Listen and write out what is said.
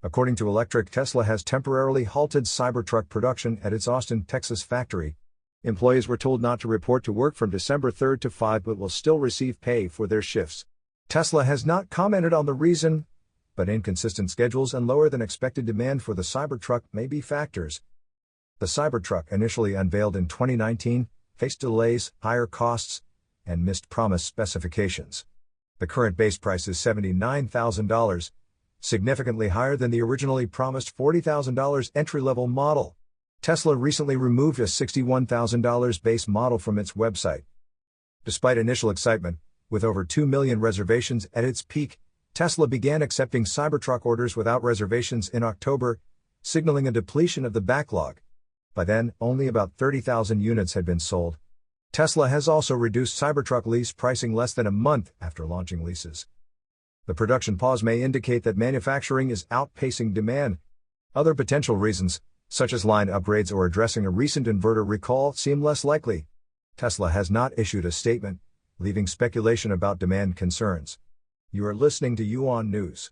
According to Electric, Tesla has temporarily halted Cybertruck production at its Austin, Texas factory. Employees were told not to report to work from December 3 to 5 but will still receive pay for their shifts. Tesla has not commented on the reason, but inconsistent schedules and lower than expected demand for the Cybertruck may be factors. The Cybertruck, initially unveiled in 2019, faced delays, higher costs, and missed promised specifications. The current base price is $79,000, significantly higher than the originally promised $40,000 entry-level model. Tesla recently removed a $61,000 base model from its website. Despite initial excitement, with over 2 million reservations at its peak, Tesla began accepting Cybertruck orders without reservations in October, signaling a depletion of the backlog. By then, only about 30,000 units had been sold. Tesla has also reduced Cybertruck lease pricing less than a month after launching leases. The production pause may indicate that manufacturing is outpacing demand. Other potential reasons, such as line upgrades or addressing a recent inverter recall, seem less likely. Tesla has not issued a statement, leaving speculation about demand concerns. You are listening to Yuan News.